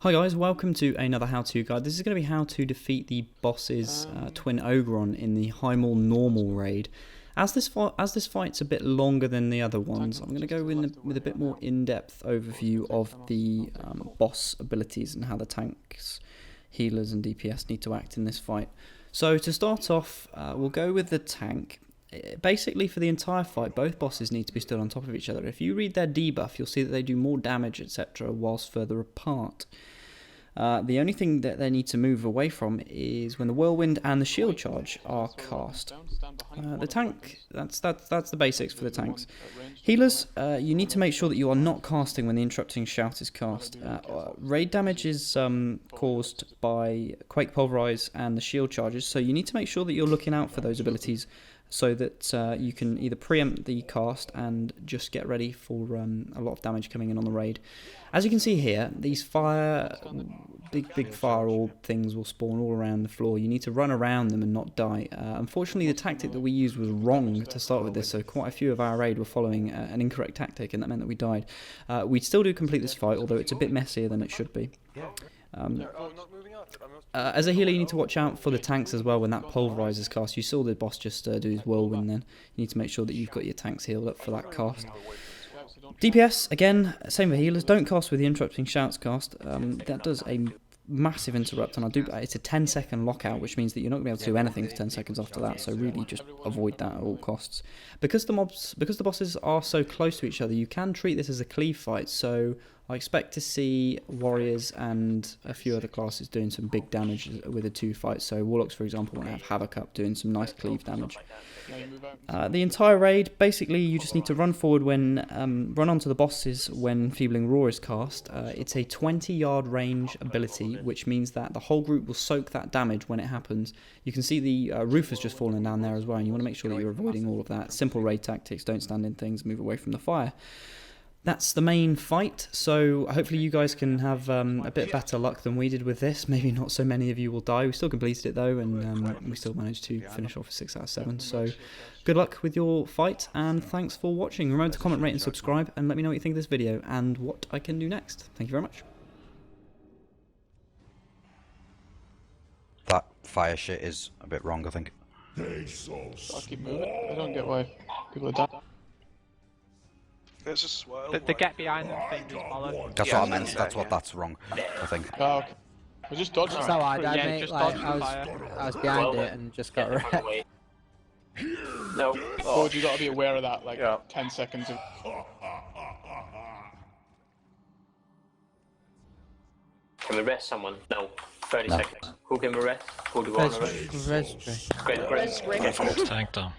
Hi guys, welcome to another how-to guide. This is going to be how to defeat the boss's Twin Ogron in the Highmaul Normal raid. As this fight's a bit longer than the other ones, I'm going to go in with a bit more in-depth overview of the boss abilities and how the tanks, healers and DPS need to act in this fight. So to start off, we'll go with the tank. Basically for the entire fight, both bosses need to be stood on top of each other. If you read their debuff, you'll see that they do more damage, etc., whilst further apart. The only thing that they need to move away from is when the whirlwind and the shield charge are cast. The tank, that's the basics for the tanks. Healers, you need to make sure that you are not casting when the interrupting shout is cast. Raid damage is caused by Quake Pulverize and the shield charges, so you need to make sure that you're looking out for those abilities so that you can either preempt the cast and just get ready for a lot of damage coming in on the raid. As you can see here, these big fire orb things will spawn all around the floor. You need to run around them and not die. Unfortunately, the tactic that we used was wrong to start with this, so quite a few of our raid were following an incorrect tactic, and that meant that we died. We still do complete this fight, although it's a bit messier than it should be. As a healer, you need to watch out for the tanks as well when that pulverize is cast. You saw the boss just do his whirlwind then. You need to make sure that you've got your tanks healed up for that cast. DPS, again, same for healers. Don't cast with the interrupting shouts cast. That does a massive interrupt, and it's a 10-second lockout, which means that you're not going to be able to do anything for 10 seconds after that, so really just avoid that at all costs. Because the bosses are so close to each other, you can treat this as a cleave fight, so I expect to see warriors and a few other classes doing some big damage with the two fights. So warlocks, for example, want to have Havoc up doing some nice cleave damage. The entire raid, basically, you just need to run forward run onto the bosses when Feebling Roar is cast. It's a 20-yard range ability, which means that the whole group will soak that damage when it happens. You can see the roof has just fallen down there as well, and you want to make sure that you're avoiding all of that. Simple raid tactics: don't stand in things, move away from the fire. That's the main fight, so hopefully you guys can have a bit better luck than we did with this. Maybe not so many of you will die. We still completed it though, and we still managed to finish off with 6 out of 7. So good luck with your fight, and thanks for watching. Remember to comment, rate and subscribe, and let me know what you think of this video and what I can do next. Thank you very much. That fire shit is a bit wrong, I think. I'll keep moving. I don't get why people are dying. There's a swirl. The get behind them thing is bollocks. That's what I meant, that's wrong, I think. Oh, okay. I just dodged That's it. how I died, Yeah, mate. just Like, dodge the fire. I was behind it and just got wrecked. No. Oh, you got to be aware of that, like 10 seconds of... Can we rest someone? No. 30 seconds. Who can we rest? Who do we want to rest? Great. Tank down.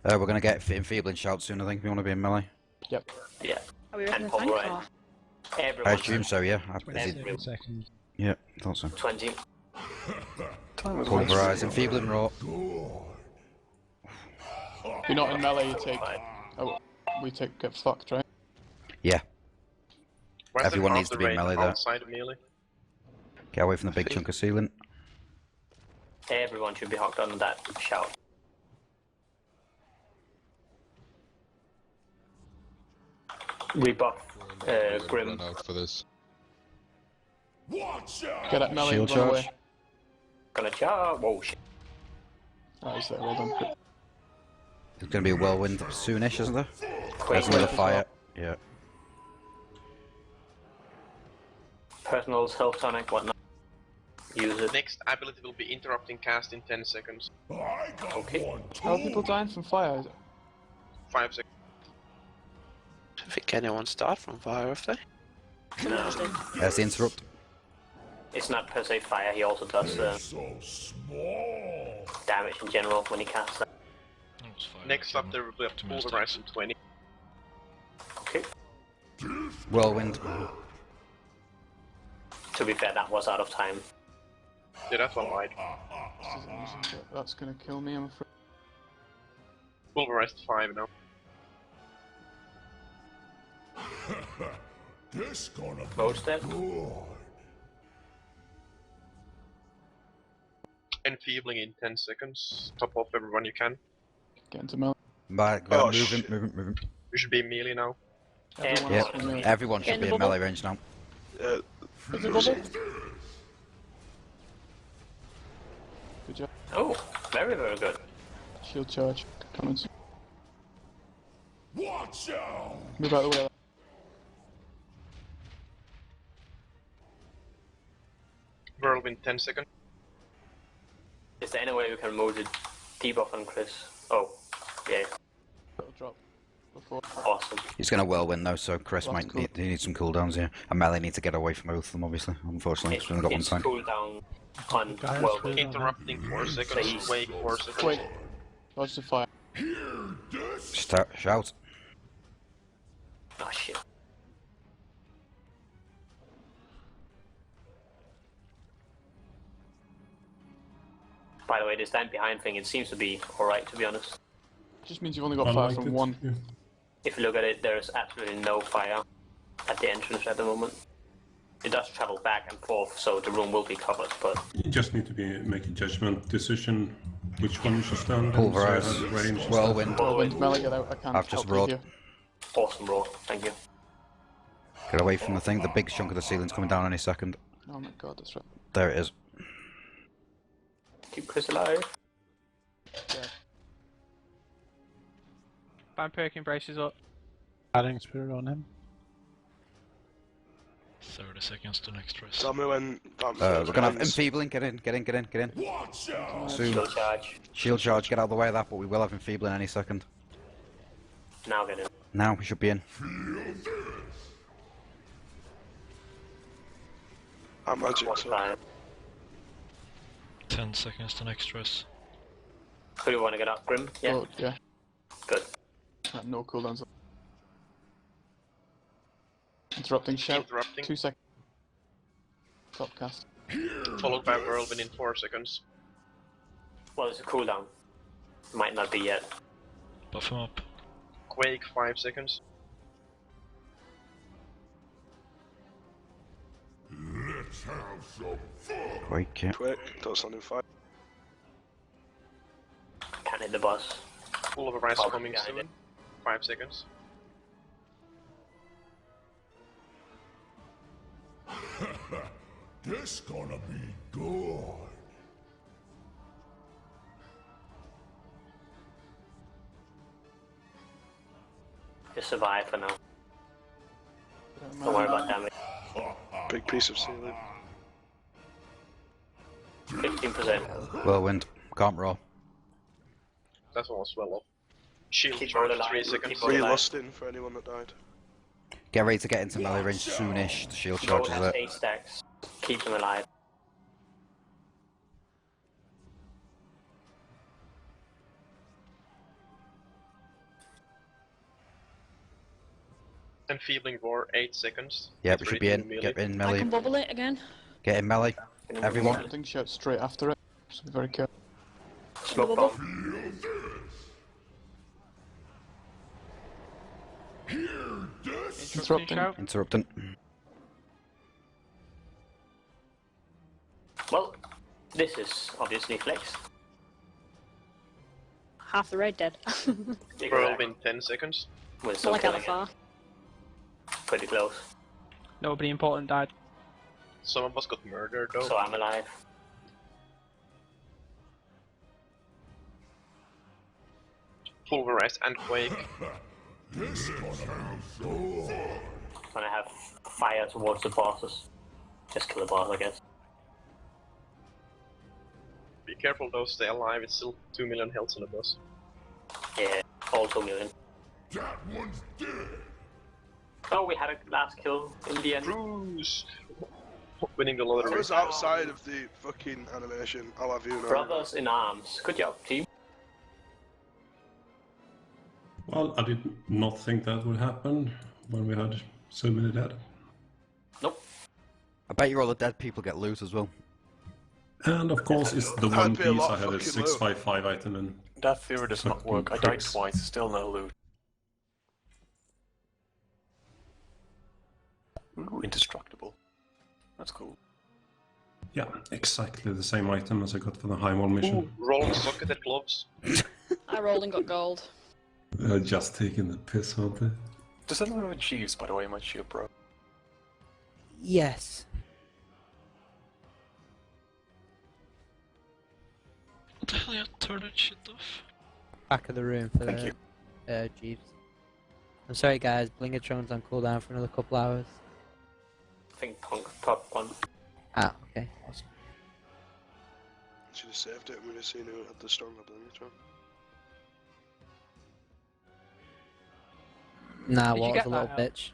We're going to get enfeebling shout soon, I think, if you want to be in melee. Yep. Yeah. Are we ready And for the tank? pulverize. I Everyone. assume so, yeah. Everyone. Seconds. Yeah, thought so. 20. Pulverize, enfeebling roar. If you're not in melee, you take... Oh, get fucked, right? Yeah. Everyone needs to be in melee there. Outside of melee. Get away from the big chunk of ceiling. Everyone should be hooked on that shout. Rebuff. Grim. For this. Get that melee Shield and run charge. away. Gonna charge. Whoa, shit. Oh, he's there, well done. There's going to be a whirlwind soonish, isn't there? Quake. There's another fire. Yeah. Personals, health tonic, whatnot. Use it. Next ability will be interrupting cast in 10 seconds. Okay. How are people dying from fire? 5 seconds. I don't think anyone's died from fire, have they? No. There's the interrupt. It's not per se fire, he also does damage in general when he casts that. Next up there will be a pulverize in 20. Okay. Whirlwind. To be fair, that was out of time. Yeah, that's one wide. That's gonna kill me, I'm afraid. Pulverized 5 now. Both dead. Enfeebling in 10 seconds. Top off everyone you can. Get into melee. Right, go, move him. You should be in melee now. Everyone Yep, else in melee. everyone should in be the in bubble. melee range now. Is it bubble? Good job. Oh, very, very good. Shield charge. Coming soon. Watch out! Move out of the way. Whirlwind 10 seconds. Is there any way we can remove the debuff on Chris? Oh, yeah, It'll drop. Before. awesome. He's going to whirlwind though, so Chris Lost might cool. need some cooldowns here. And melee need to get away from both of them, obviously. Unfortunately, It's we've only got one time. cooldown on Whirlwind. Interrupting 4 seconds. Wake 4 seconds. Wait. Dodge the fire. Shout. Oh shit. By the way, this stand behind thing, it seems to be alright, to be honest. Just means you've only got fire from one. Yeah. If you look at it, there's absolutely no fire at the entrance at the moment. It does travel back and forth, so the room will be covered, but... You just need to make a judgment decision which one you should stand in. Pulverize. So you have range and stuff. Whirlwind. Whirlwind, melee, get out. I can't I've just help you rolled. here. Awesome roll, thank you. Get away from the thing. The big chunk of the ceiling's coming down any second. Oh my god, that's right. There it is. Keep Chris alive. Yeah. Vampiric braces up. Adding spirit on him. 30 seconds to next rest. Samu and We're gonna have enfeebling. Get in. Watch out! Soon. Shield charge. Shield charge. Get out of the way of that, but we will have enfeebling any second. Now get in. Now we should be in. I'm magic, What's so. fine. 10 seconds to next rest. Who do you want to get up, Grim? Yeah, Oh, yeah. good. No cooldowns. Interrupting shout. Interrupting. 2 seconds. Top cast. Followed by Whirlwind in 4 seconds. Well, it's a cooldown. Might not be yet. Buff him up. Quake 5 seconds. Let's have some fun! Quake, yeah. Quick, don't stand in fire. Can't hit the boss. Pulverize Power coming behind soon. it. 5 seconds. This gonna be good. Just survive for now. Don't worry about damage. Big piece of ceiling. 15%. Whirlwind. Can't roll. That one was well off. Shield Keep charge rolling 3 alive, seconds. keep rolling alive. Re-lost in for anyone that died. Get ready to get into melee range soonish. The shield Roll charge is has it. 8 stacks. Keep them alive. Enfeebling Roar 8 seconds. Yeah, Get we should ready be to in. melee. Get in I melee. can bubble it again. Get in melee. Everyone. Interrupting shout straight after it. So be very careful. Smoke Bubble. bomb. Interrupting. shout. Interrupting. Well, this is obviously flexed. Half the raid dead. Whirlwind 10 seconds. With some Like killing Alpha. it. Pretty close. Nobody important died. Some of us got murdered though. So I'm alive. Pulverize and Quake. This gonna be so fun. When I have fire towards the bosses. Just kill the boss, I guess. Be careful though, stay alive, it's still 2 million health on the boss. Yeah, all 2 million. That one's dead! Oh, we had a last kill in the end. Bruce! Winning the I lottery. was outside of the fucking animation. I'll have you know. Brothers in arms. Good job, team. Well, I did not think that would happen when we had so many dead. Nope. I bet you all the dead people get loot as well. And of course, it's the That'd one be a piece lot I of had a fucking 655 item in. That theory does not Fucking work. I died pricks. twice, still no loot. Ooh, indestructible. That's cool. Yeah, exactly the same item as I got for the Highmaul mission. Ooh, rolling socketed gloves. I rolled and got gold. Just taking the piss, aren't they? Does anyone have Jeeves, by the way, my shield bro? Yes. What the hell, you turned that shit off? Back of the room for Thank the you. Jeeves. I'm sorry guys, Blingatron's on cooldown for another couple hours. I think Punk top one. Ah, okay, awesome. Should have saved it when I seen it at the stronger Blingatron. Nah, Did you Water's get a that little out? bitch.